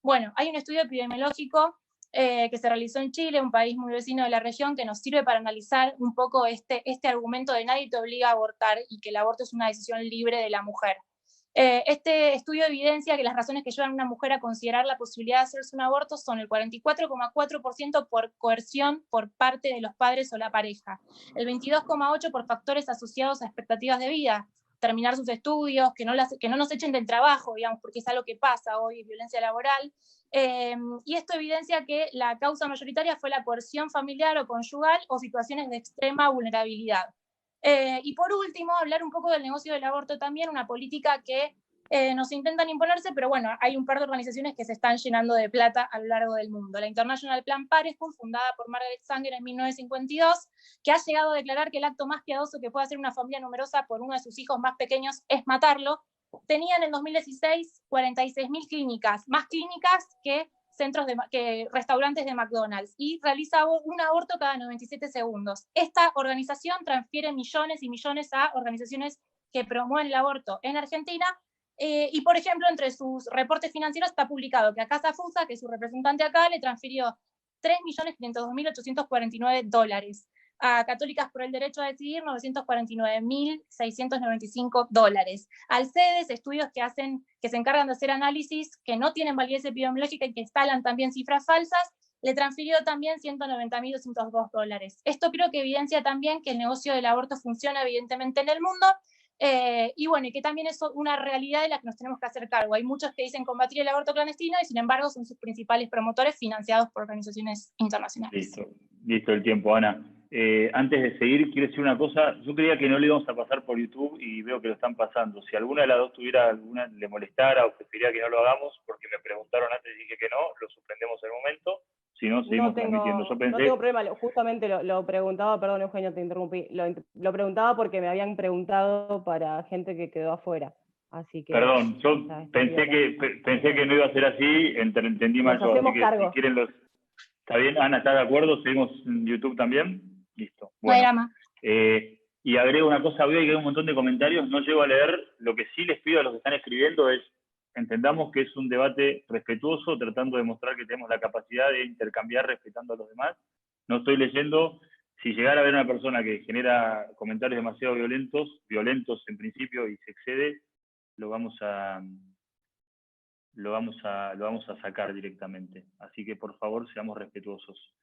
Bueno, hay un estudio epidemiológico que se realizó en Chile, un país muy vecino de la región, que nos sirve para analizar un poco este argumento de nadie te obliga a abortar y que el aborto es una decisión libre de la mujer. Este estudio evidencia que las razones que llevan a una mujer a considerar la posibilidad de hacerse un aborto son el 44,4% por coerción por parte de los padres o la pareja, el 22,8% por factores asociados a expectativas de vida, terminar sus estudios, que no nos echen del trabajo, digamos, porque es algo que pasa hoy, violencia laboral. Y esto evidencia que la causa mayoritaria fue la coerción familiar o conyugal o situaciones de extrema vulnerabilidad. Y por último, hablar un poco del negocio del aborto también, una política que nos intentan imponerse, pero bueno, hay un par de organizaciones que se están llenando de plata a lo largo del mundo. La International Planned Parenthood, fundada por Margaret Sanger en 1952, que ha llegado a declarar que el acto más piadoso que puede hacer una familia numerosa por uno de sus hijos más pequeños es matarlo, tenía en el 2016 46.000 clínicas, más clínicas que que restaurantes de McDonald's, y realiza un aborto cada 97 segundos. Esta organización transfiere millones y millones a organizaciones que promueven el aborto en Argentina, y por ejemplo, entre sus reportes financieros está publicado que a Casa Fusa, que es su representante acá, le transfirió $3.502.849, a Católicas por el Derecho a Decidir $949.695, al CEDES, estudios que se encargan de hacer análisis que no tienen validez epidemiológica y que instalan también cifras falsas, le transfirió también $190.202. Esto creo que evidencia también que el negocio del aborto funciona evidentemente en el mundo, y bueno, y que también es una realidad de la que nos tenemos que hacer cargo. Hay muchos que dicen combatir el aborto clandestino y sin embargo son sus principales promotores financiados por organizaciones internacionales. Listo el tiempo, Ana. Antes de seguir, quiero decir una cosa. Yo creía que no lo íbamos a pasar por YouTube y veo que lo están pasando. Si alguna de las dos tuviera alguna, le molestara o preferiría que no lo hagamos, porque me preguntaron antes y dije que no, lo suspendemos en el momento. Si no, seguimos transmitiendo. Yo pensé... No tengo problema, justamente lo preguntaba, perdón Eugenio, te interrumpí, lo preguntaba porque me habían preguntado para gente que quedó afuera. Así que... Perdón, yo pensé que no iba a ser así, entendí mal yo, así que cargo. Si quieren los... ¿Está bien, Ana? ¿Está de acuerdo? ¿Seguimos en YouTube también? Listo. Bueno, y agrego una cosa, veo que hay un montón de comentarios, no llego a leer. Lo que sí les pido a los que están escribiendo es, entendamos que es un debate respetuoso, tratando de mostrar que tenemos la capacidad de intercambiar respetando a los demás. No estoy leyendo. Si llegara a haber una persona que genera comentarios demasiado violentos en principio y se excede, lo vamos a sacar directamente. Así que, por favor, seamos respetuosos.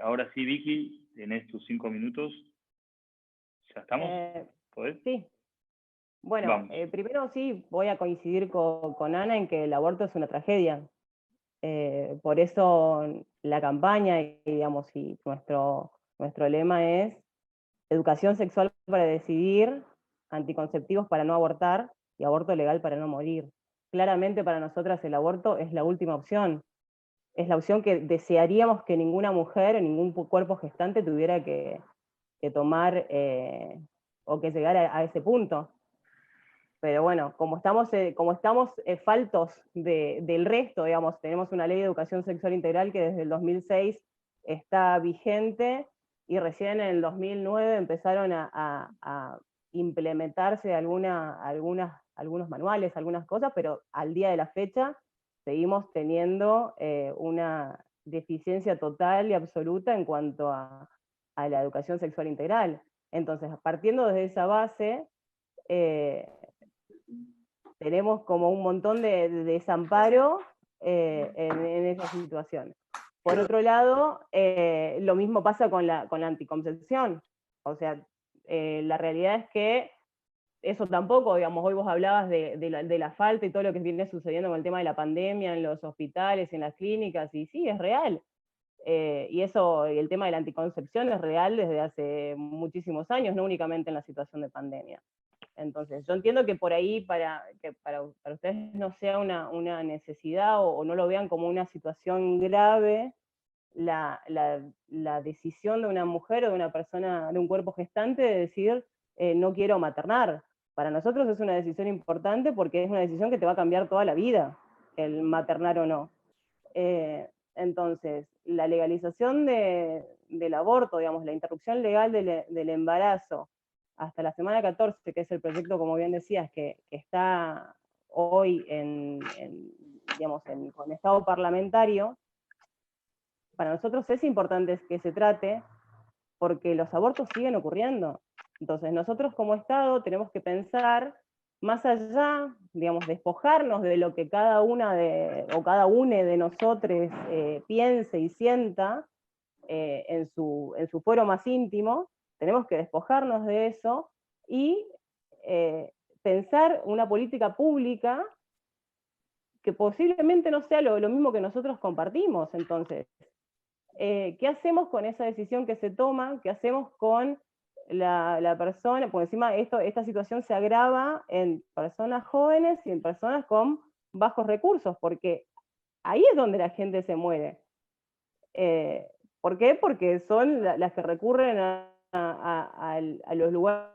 Ahora sí, Vicky, tenés tus 5 minutos. ¿Ya estamos? ¿Podés? Sí. Bueno, primero sí, voy a coincidir con Ana en que el aborto es una tragedia. Por eso la campaña, digamos, y nuestro lema es educación sexual para decidir, anticonceptivos para no abortar y aborto legal para no morir. Claramente para nosotras el aborto es la última opción. Es la opción que desearíamos que ninguna mujer o ningún cuerpo gestante tuviera que tomar o que llegara a ese punto. Pero bueno, como estamos faltos del resto, digamos, tenemos una ley de educación sexual integral que desde el 2006 está vigente, y recién en el 2009 empezaron a implementarse algunos manuales, algunas cosas, pero al día de la fecha seguimos teniendo una deficiencia total y absoluta en cuanto a la educación sexual integral. Entonces, partiendo desde esa base, tenemos como un montón de desamparo en esa situación. Por otro lado, lo mismo pasa con la anticoncepción. O sea, la realidad es que eso tampoco, digamos, hoy vos hablabas de la falta y todo lo que viene sucediendo con el tema de la pandemia en los hospitales, en las clínicas, y sí, es real. Y el tema de la anticoncepción es real desde hace muchísimos años, no únicamente en la situación de pandemia. Entonces, yo entiendo que por ahí, para ustedes no sea una necesidad o no lo vean como una situación grave, la decisión de una mujer o de una persona, de un cuerpo gestante, de decir, no quiero maternar. Para nosotros es una decisión importante porque es una decisión que te va a cambiar toda la vida, el maternar o no. Entonces, la legalización del aborto, digamos, la interrupción legal del embarazo, hasta la semana 14, que es el proyecto, como bien decías, que está hoy digamos, con estado parlamentario, para nosotros es importante que se trate, porque los abortos siguen ocurriendo. Entonces nosotros como Estado tenemos que pensar más allá, digamos, despojarnos de lo que cada una de nosotros piense y sienta en su fuero más íntimo. Tenemos que despojarnos de eso y pensar una política pública que posiblemente no sea lo mismo que nosotros compartimos. Entonces, ¿qué hacemos con esa decisión que se toma? ¿Qué hacemos con la persona? Porque encima esta situación se agrava en personas jóvenes y en personas con bajos recursos, porque ahí es donde la gente se muere. ¿Por qué? Porque son las que recurren a los lugares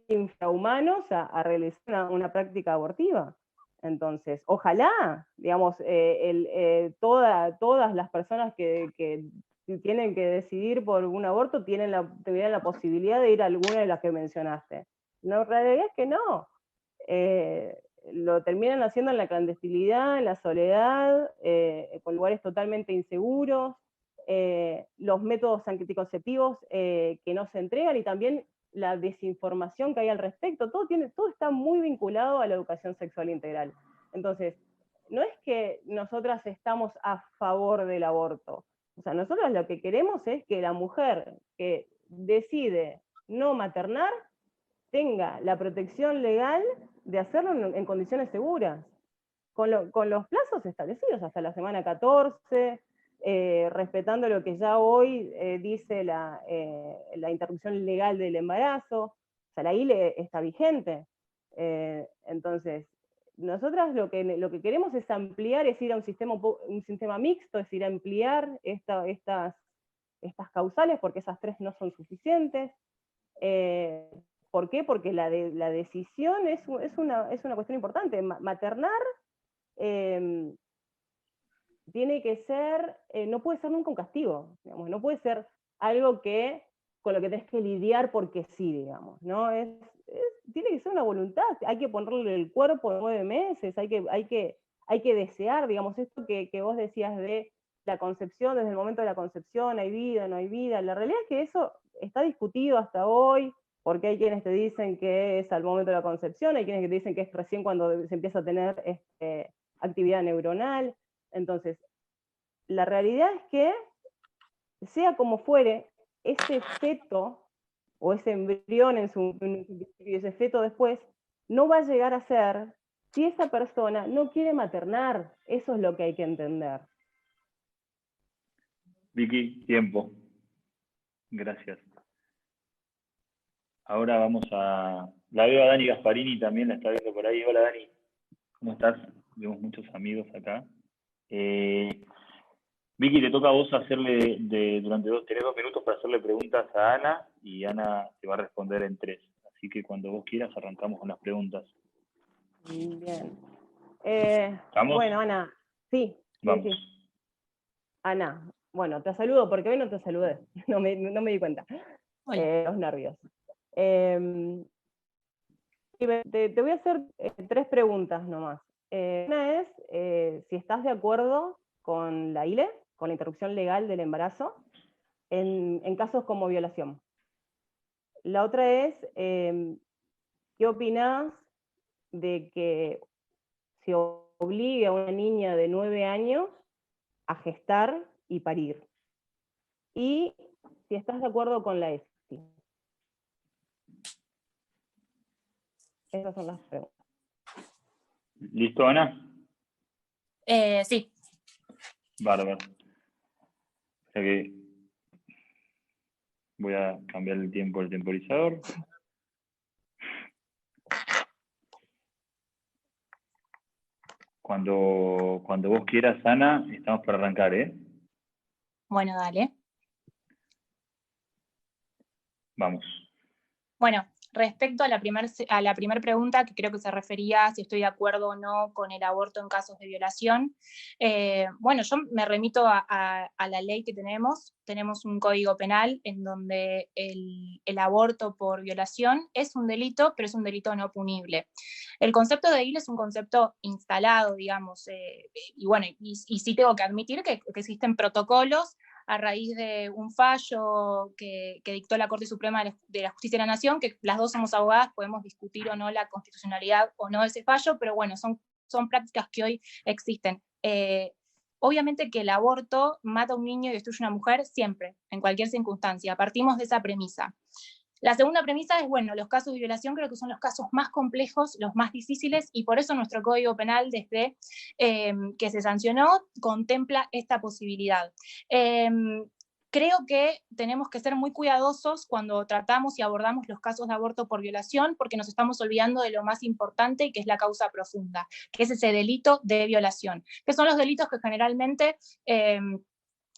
infrahumanos a realizar una práctica abortiva. Entonces, ojalá, digamos, todas las personas que tienen que decidir por un aborto tuvieran la posibilidad de ir a alguna de las que mencionaste. La realidad es que no. Lo terminan haciendo en la clandestinidad, en la soledad, con lugares totalmente inseguros, los métodos anticonceptivos que no se entregan, y también la desinformación que hay al respecto. Todo está muy vinculado a la educación sexual integral. Entonces, no es que nosotras estamos a favor del aborto. O sea, nosotros lo que queremos es que la mujer que decide no maternar tenga la protección legal de hacerlo en condiciones seguras, con los plazos establecidos hasta la semana 14, respetando lo que ya hoy dice la interrupción legal del embarazo. O sea, la ILE está vigente. Entonces, nosotras lo que queremos es ampliar, es ir a un sistema mixto, es ir a ampliar estas causales, porque esas 3 no son suficientes. ¿Por qué? Porque la decisión es una cuestión importante. Maternar tiene que ser, no puede ser nunca un castigo, digamos, no puede ser algo con lo que tenés que lidiar porque sí, digamos, ¿no? Tiene que ser una voluntad, hay que ponerle el cuerpo 9 meses, hay que desear, digamos, esto que vos decías de la concepción, desde el momento de la concepción, hay vida, no hay vida. La realidad es que eso está discutido hasta hoy, porque hay quienes te dicen que es al momento de la concepción, hay quienes que te dicen que es recién cuando se empieza a tener actividad neuronal. Entonces, la realidad es que, sea como fuere, ese feto, o ese embrión en su principio, ese feto después, no va a llegar a ser si esa persona no quiere maternar. Eso es lo que hay que entender. Vicky, tiempo. Gracias. Ahora vamos la veo a Dani Gasparini, también la está viendo por ahí. Hola Dani, ¿cómo estás? Vemos muchos amigos acá. Vicky, te toca a vos hacerle, tenés 2 minutos para hacerle preguntas a Ana, y Ana te va a responder en 3. Así que cuando vos quieras arrancamos con las preguntas. Bien. ¿Estamos? Bueno, Ana, sí. Vamos. Sí. Ana, bueno, te saludo porque hoy no te saludé, no me di cuenta. Los nervios. Te voy a hacer 3 preguntas nomás. Una es si estás de acuerdo con la ILE, con la interrupción legal del embarazo, en casos como violación. La otra es, ¿qué opinás de que se obligue a una niña de 9 años a gestar y parir? Y si estás de acuerdo con la ESI. Esas son las preguntas. ¿Listo, Ana? Sí. Bárbaro. O sea que voy a cambiar el tiempo del temporizador. Cuando vos quieras, Ana, estamos para arrancar, ¿eh? Bueno, dale. Vamos. Bueno, Respecto a la primera pregunta, que creo que se refería a si estoy de acuerdo o no con el aborto en casos de violación, bueno, yo me remito a la ley que tenemos un código penal en donde el aborto por violación es un delito, pero es un delito no punible. El concepto de DIL es un concepto instalado, digamos, y bueno, y sí tengo que admitir que existen protocolos a raíz de un fallo que dictó la Corte Suprema de la Justicia de la Nación, que las dos somos abogadas, podemos discutir o no la constitucionalidad o no de ese fallo, pero bueno, son prácticas que hoy existen. Obviamente que el aborto mata a un niño y destruye a una mujer siempre, en cualquier circunstancia, partimos de esa premisa. La segunda premisa es, bueno, los casos de violación creo que son los casos más complejos, los más difíciles, y por eso nuestro Código Penal, desde que se sancionó, contempla esta posibilidad. Creo que tenemos que ser muy cuidadosos cuando tratamos y abordamos los casos de aborto por violación, porque nos estamos olvidando de lo más importante, que es la causa profunda, que es ese delito de violación, que son los delitos que generalmente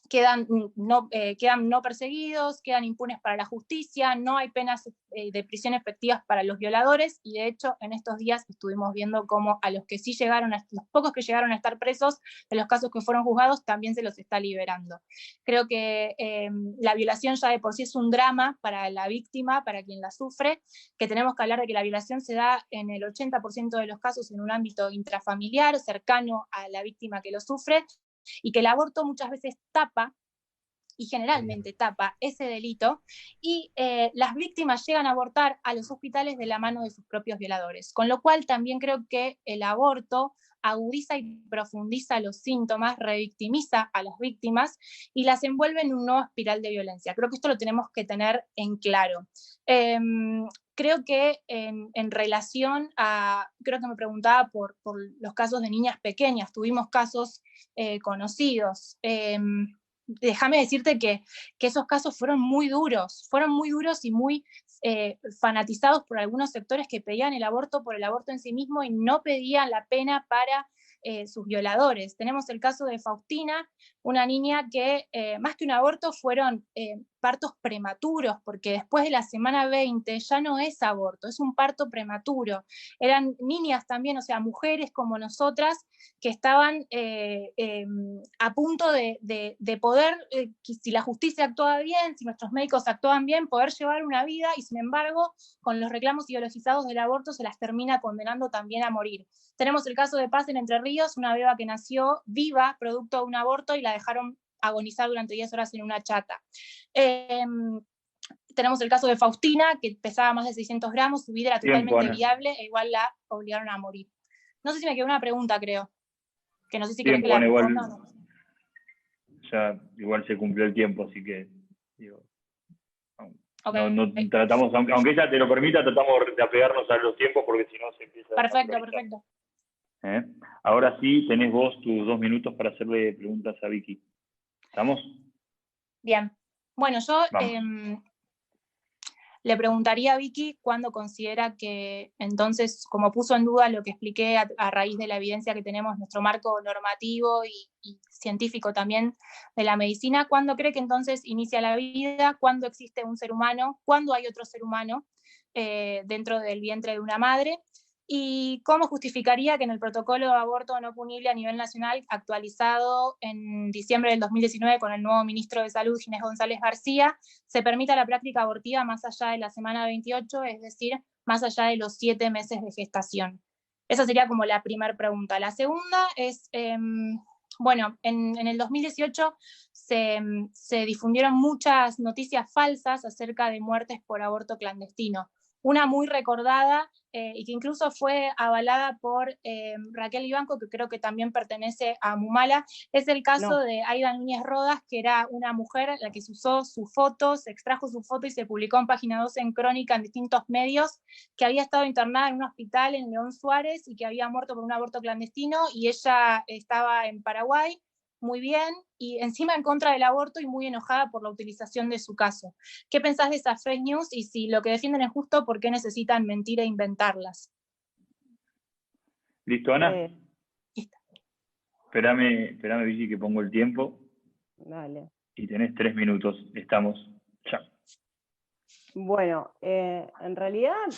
quedan no perseguidos, quedan impunes para la justicia, no hay penas de prisión efectivas para los violadores, y de hecho en estos días estuvimos viendo cómo a los pocos que llegaron a estar presos, de los casos que fueron juzgados, también se los está liberando. Creo que la violación ya de por sí es un drama para la víctima, para quien la sufre, que tenemos que hablar de que la violación se da en el 80% de los casos en un ámbito intrafamiliar, cercano a la víctima que lo sufre, y que el aborto muchas veces tapa, y generalmente tapa, ese delito, y las víctimas llegan a abortar a los hospitales de la mano de sus propios violadores, con lo cual también creo que el aborto agudiza y profundiza los síntomas, revictimiza a las víctimas y las envuelve en una nueva espiral de violencia. Creo que esto lo tenemos que tener en claro. Creo que en relación a, creo que me preguntaba por los casos de niñas pequeñas, tuvimos casos conocidos. Déjame decirte que esos casos fueron muy duros y muy fanatizados por algunos sectores que pedían el aborto por el aborto en sí mismo y no pedían la pena para sus violadores. Tenemos el caso de Faustina, una niña que más que un aborto fueron partos prematuros, porque después de la semana 20 ya no es aborto, es un parto prematuro. Eran niñas también, o sea, mujeres como nosotras, que estaban a punto de poder, si la justicia actuaba bien, si nuestros médicos actuaban bien, poder llevar una vida, y sin embargo, con los reclamos ideologizados del aborto se las termina condenando también a morir. Tenemos el caso de Paz en Entre Ríos, una beba que nació viva, producto de un aborto, y la dejaron agonizar durante 10 horas en una chata. Tenemos el caso de Faustina, que pesaba más de 600 gramos, su vida era totalmente viable, e igual la obligaron a morir. No sé si me quedó una pregunta, creo. Que no sé si querés que la responda o no. Ya igual se cumplió el tiempo, así que digo, no tratamos, aunque ella te lo permita, tratamos de apegarnos a los tiempos, porque si no se empieza. Perfecto. Ahora sí, tenés vos tus 2 minutos para hacerle preguntas a Vicky. ¿Estamos? Bien. Bueno, yo le preguntaría a Vicky cuándo considera que, entonces, como puso en duda lo que expliqué a raíz de la evidencia que tenemos, nuestro marco normativo y científico también de la medicina, ¿cuándo cree que entonces inicia la vida? ¿Cuándo existe un ser humano? ¿Cuándo hay otro ser humano dentro del vientre de una madre? ¿Y cómo justificaría que en el protocolo de aborto no punible a nivel nacional, actualizado en diciembre del 2019 con el nuevo ministro de Salud, Ginés González García, se permita la práctica abortiva más allá de la semana 28, es decir, más allá de los 7 meses de gestación? Esa sería como la primera pregunta. La segunda es, bueno, en el 2018 se difundieron muchas noticias falsas acerca de muertes por aborto clandestino. Una muy recordada y que incluso fue avalada por Raquel Ibanco, que creo que también pertenece a Mumala, es el caso de Aida Núñez Rodas, que era una mujer a la que se usó su foto, se extrajo su foto y se publicó en Página 12 en Crónica, en distintos medios, que había estado internada en un hospital en León Suárez y que había muerto por un aborto clandestino, y ella estaba en Paraguay, muy bien, y encima en contra del aborto y muy enojada por la utilización de su caso. ¿Qué pensás de esas fake news? Y si lo que defienden es justo, ¿por qué necesitan mentir e inventarlas? ¿Listo, Ana? Listo. Espérame, Vicky, que pongo el tiempo. Dale. Y tenés 3 minutos. Estamos. Chao. Bueno, en realidad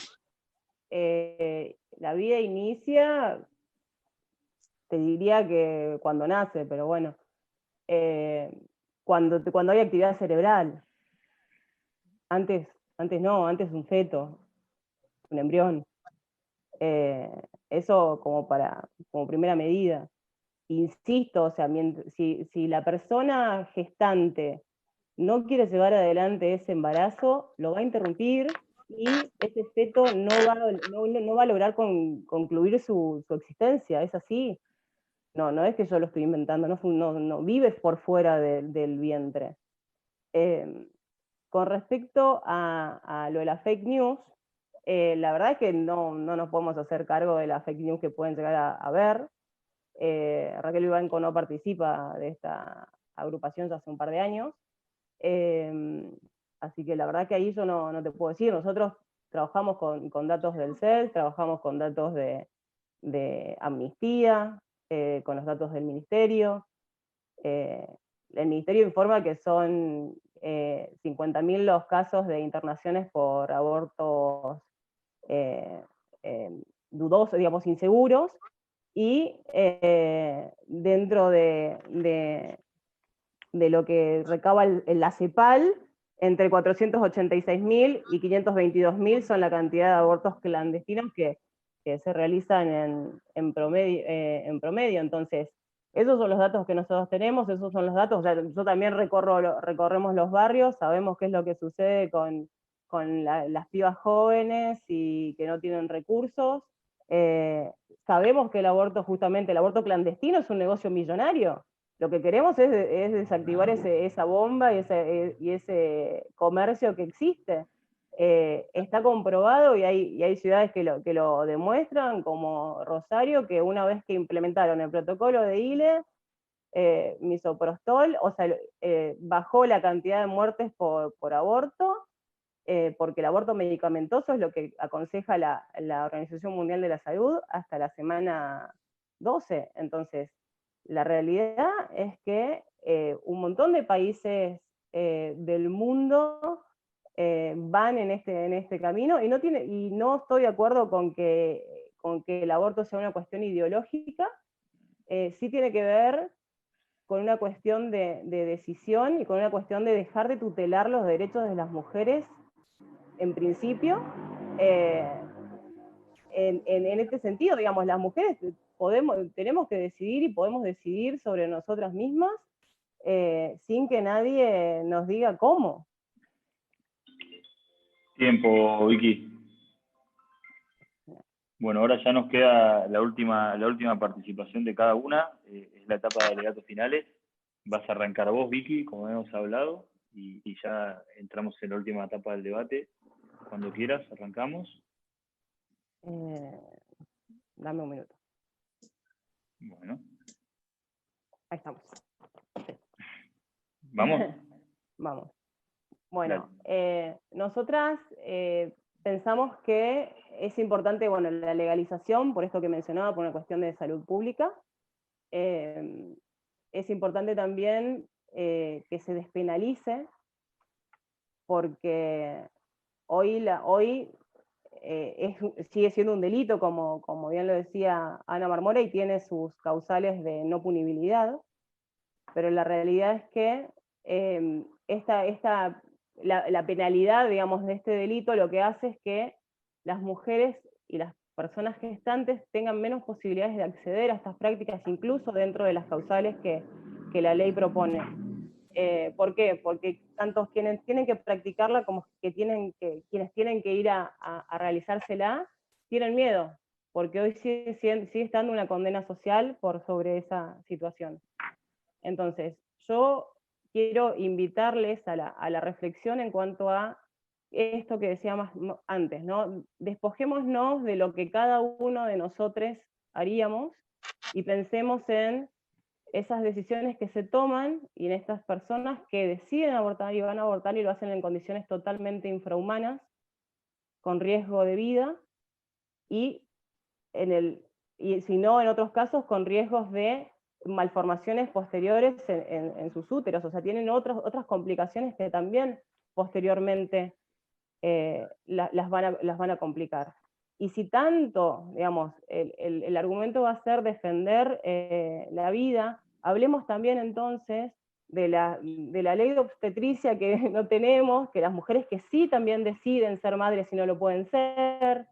la vida inicia, te diría que cuando nace, pero bueno, cuando hay actividad cerebral. Antes no, antes un feto, un embrión. Eso como primera medida. Insisto, o sea, si la persona gestante no quiere llevar adelante ese embarazo, lo va a interrumpir y ese feto no va a lograr concluir su existencia, es así. No es que yo lo estoy inventando, no vives por fuera del vientre. Con respecto a lo de la fake news, la verdad es que no nos podemos hacer cargo de las fake news que pueden llegar a ver. Raquel Vivanco no participa de esta agrupación ya hace un par de años, así que la verdad que ahí yo no te puedo decir. Nosotros trabajamos con datos del CEL, trabajamos con datos de Amnistía, con los datos del Ministerio. El Ministerio informa que son 50.000 los casos de internaciones por abortos dudosos, digamos, inseguros, y dentro de lo que recaba la CEPAL, entre 486.000 y 522.000 son la cantidad de abortos clandestinos que se realizan en promedio. Entonces, esos son los datos que nosotros tenemos, esos son los datos. O sea, yo también recorremos los barrios, sabemos qué es lo que sucede con las pibas jóvenes y que no tienen recursos. Sabemos que el aborto clandestino es un negocio millonario. Lo que queremos es desactivar esa bomba y ese comercio que existe. Está comprobado y hay ciudades que lo demuestran, como Rosario, que una vez que implementaron el protocolo de ILE, misoprostol, o sea, bajó la cantidad de muertes por aborto, porque el aborto medicamentoso es lo que aconseja la Organización Mundial de la Salud hasta la semana 12. Entonces, la realidad es que un montón de países del mundo van en este camino, y no estoy de acuerdo con que el aborto sea una cuestión ideológica. Sí tiene que ver con una cuestión de decisión y con una cuestión de dejar de tutelar los derechos de las mujeres, en principio. En este sentido, digamos, las mujeres tenemos que decidir, y podemos decidir sobre nosotras mismas sin que nadie nos diga cómo. Tiempo, Vicky. Bueno, ahora ya nos queda la última participación de cada una, es la etapa de alegatos finales. Vas a arrancar vos, Vicky, como hemos hablado, y ya entramos en la última etapa del debate. Cuando quieras, arrancamos. Dame un minuto. Bueno. Ahí estamos. ¿Vamos? Vamos. Bueno, nosotras pensamos que es importante, bueno, la legalización, por esto que mencionaba, por una cuestión de salud pública. Es importante también que se despenalice, porque hoy sigue siendo un delito, como bien lo decía Ana Marmora, y tiene sus causales de no punibilidad, pero la realidad es que la penalidad, digamos, de este delito lo que hace es que las mujeres y las personas gestantes tengan menos posibilidades de acceder a estas prácticas, incluso dentro de las causales que la ley propone. ¿Por qué? Porque tanto quienes tienen que practicarla como quienes tienen que ir a realizársela tienen miedo, porque hoy sigue estando una condena social sobre esa situación. Entonces, yo quiero invitarles a la reflexión en cuanto a esto que decíamos antes, ¿no? Despojémonos de lo que cada uno de nosotros haríamos y pensemos en esas decisiones que se toman y en estas personas que deciden abortar y van a abortar y lo hacen en condiciones totalmente infrahumanas, con riesgo de vida, y si no, en otros casos, con riesgos de malformaciones posteriores en sus úteros. O sea, tienen otras complicaciones que también posteriormente las van a complicar. Y si tanto, digamos, el argumento va a ser defender la vida, hablemos también entonces de la ley de obstetricia que no tenemos, que las mujeres que sí también deciden ser madres y no lo pueden ser.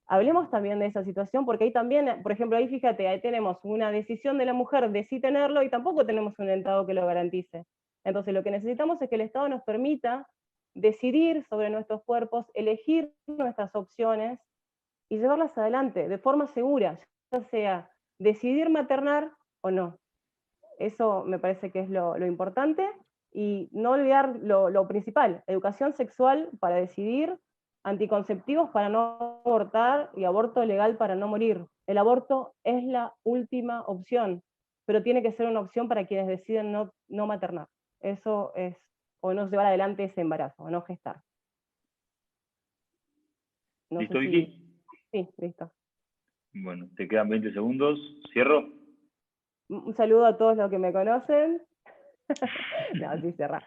Hablemos también de esa situación, porque ahí también, por ejemplo, ahí fíjate, ahí tenemos una decisión de la mujer de sí tenerlo y tampoco tenemos un Estado que lo garantice. Entonces lo que necesitamos es que el Estado nos permita decidir sobre nuestros cuerpos, elegir nuestras opciones y llevarlas adelante de forma segura, ya sea decidir maternar o no. Eso me parece que es lo importante, y no olvidar lo principal: educación sexual para decidir, anticonceptivos para no abortar y aborto legal para no morir. El aborto es la última opción, pero tiene que ser una opción para quienes deciden no maternar. Eso es, o no llevar adelante ese embarazo, o no gestar. No ¿Listo, Vicky? Sí, listo. Bueno, te quedan 20 segundos. ¿Cierro? Un saludo a todos los que me conocen. No, sí, cerrá.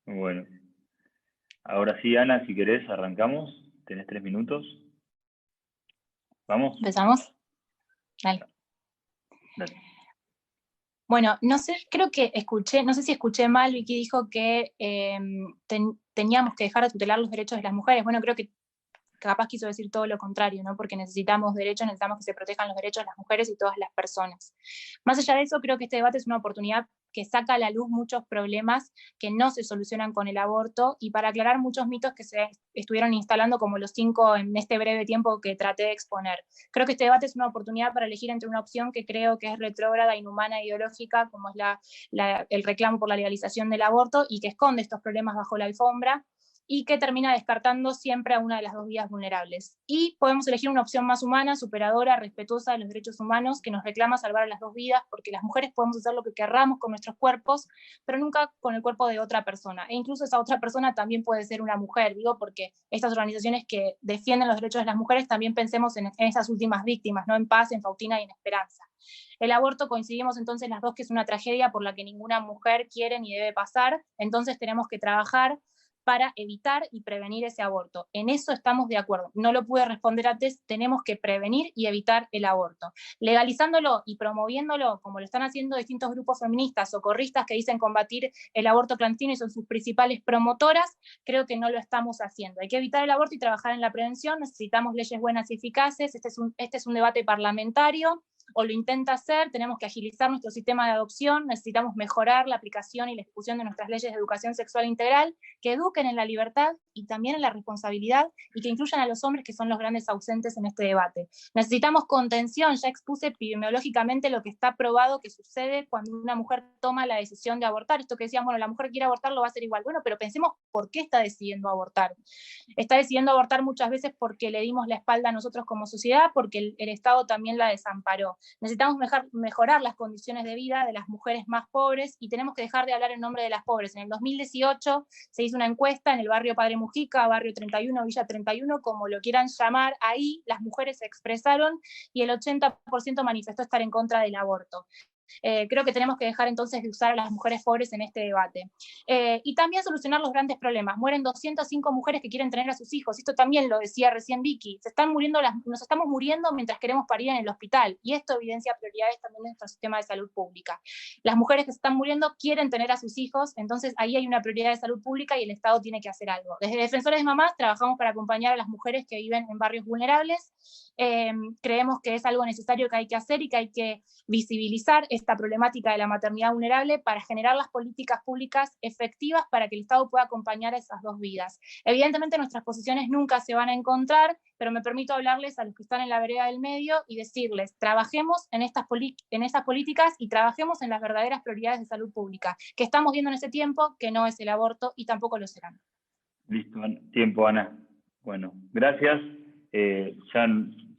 Bueno. Ahora sí, Ana, si querés, arrancamos. Tenés 3 minutos. ¿Vamos? ¿Empezamos? Dale. Bueno, no sé, creo que escuché, no sé si escuché mal, Vicky dijo que teníamos que dejar de tutelar los derechos de las mujeres. Bueno, creo que capaz quiso decir todo lo contrario, ¿no? Porque necesitamos derechos, necesitamos que se protejan los derechos de las mujeres y todas las personas. Más allá de eso, creo que este debate es una oportunidad que saca a la luz muchos problemas que no se solucionan con el aborto, y para aclarar muchos mitos que se estuvieron instalando, como los 5 en este breve tiempo que traté de exponer. Creo que este debate es una oportunidad para elegir entre una opción que creo que es retrógrada, inhumana e ideológica, como es el reclamo por la legalización del aborto, y que esconde estos problemas bajo la alfombra, y que termina descartando siempre a una de las dos vías vulnerables. Y podemos elegir una opción más humana, superadora, respetuosa de los derechos humanos, que nos reclama salvar a las dos vidas, porque las mujeres podemos hacer lo que querramos con nuestros cuerpos, pero nunca con el cuerpo de otra persona. E incluso esa otra persona también puede ser una mujer, digo, porque estas organizaciones que defienden los derechos de las mujeres, también pensemos en esas últimas víctimas, ¿no? En Paz, en Faustina y en Esperanza. El aborto, coincidimos entonces las dos que es una tragedia por la que ninguna mujer quiere ni debe pasar, entonces tenemos que trabajar para evitar y prevenir ese aborto. En eso estamos de acuerdo. No lo pude responder antes, tenemos que prevenir y evitar el aborto. Legalizándolo y promoviéndolo, como lo están haciendo distintos grupos feministas, socorristas que dicen combatir el aborto clandestino y son sus principales promotoras, creo que no lo estamos haciendo. Hay que evitar el aborto y trabajar en la prevención, necesitamos leyes buenas y eficaces, este es un debate parlamentario, o lo intenta hacer, tenemos que agilizar nuestro sistema de adopción, necesitamos mejorar la aplicación y la ejecución de nuestras leyes de educación sexual integral, que eduquen en la libertad y también en la responsabilidad, y que incluyan a los hombres, que son los grandes ausentes en este debate. Necesitamos contención, ya expuse epidemiológicamente lo que está probado que sucede cuando una mujer toma la decisión de abortar. Esto que decíamos, bueno, la mujer quiere abortar, lo va a hacer igual. Bueno, pero pensemos por qué está decidiendo abortar. Está decidiendo abortar muchas veces porque le dimos la espalda a nosotros como sociedad, porque el Estado también la desamparó. Necesitamos mejorar las condiciones de vida de las mujeres más pobres, y tenemos que dejar de hablar en nombre de las pobres. En el 2018 se hizo una encuesta en el barrio Padre Mujica, barrio 31, Villa 31, como lo quieran llamar. Ahí las mujeres se expresaron y el 80% manifestó estar en contra del aborto. Creo que tenemos que dejar entonces de usar a las mujeres pobres en este debate. Y también solucionar los grandes problemas. Mueren 205 mujeres que quieren tener a sus hijos. Esto también lo decía recién Vicky. Nos estamos muriendo mientras queremos parir en el hospital. Y esto evidencia prioridades también de nuestro sistema de salud pública. Las mujeres que se están muriendo quieren tener a sus hijos, entonces ahí hay una prioridad de salud pública y el Estado tiene que hacer algo. Desde Defensores de Mamás trabajamos para acompañar a las mujeres que viven en barrios vulnerables. Creemos que es algo necesario que hay que hacer y que hay que visibilizar esta problemática de la maternidad vulnerable para generar las políticas públicas efectivas para que el Estado pueda acompañar a esas dos vidas. Evidentemente nuestras posiciones nunca se van a encontrar, pero me permito hablarles a los que están en la vereda del medio y decirles: trabajemos en estas políticas y trabajemos en las verdaderas prioridades de salud pública, que estamos viendo en ese tiempo, que no es el aborto y tampoco lo serán. Listo, tiempo, Ana. Bueno, gracias. Ya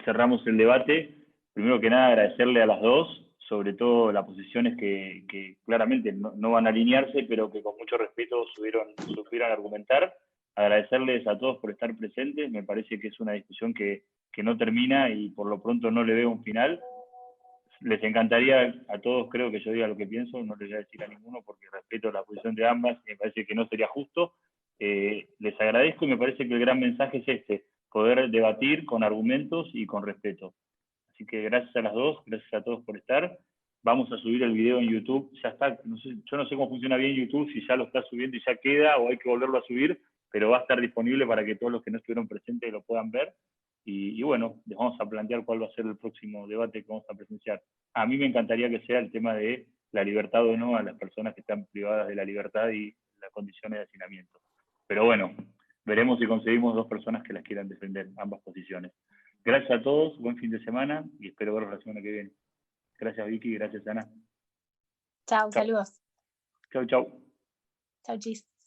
cerramos el debate. Primero que nada, agradecerle a las dos, sobre todo las posiciones que claramente no van a alinearse, pero que con mucho respeto supieron argumentar. Agradecerles a todos por estar presentes. Me parece que es una discusión que no termina y por lo pronto no le veo un final. Les encantaría a todos, creo, que yo diga lo que pienso, no les voy a decir a ninguno porque respeto la posición de ambas y me parece que no sería justo, les agradezco y me parece que el gran mensaje es este, poder debatir con argumentos y con respeto. Así que gracias a las dos, gracias a todos por estar. Vamos a subir el video en YouTube, ya está, yo no sé cómo funciona bien YouTube, si ya lo está subiendo y ya queda o hay que volverlo a subir, pero va a estar disponible para que todos los que no estuvieron presentes lo puedan ver. Y bueno, les vamos a plantear cuál va a ser el próximo debate que vamos a presenciar. A mí me encantaría que sea el tema de la libertad o no a las personas que están privadas de la libertad y las condiciones de hacinamiento. Pero bueno, veremos si conseguimos 2 personas que las quieran defender, ambas posiciones. Gracias a todos, buen fin de semana y espero verlos la semana que viene. Gracias Vicky, gracias Ana. Chao, saludos. Chau, chau. Chau, chis.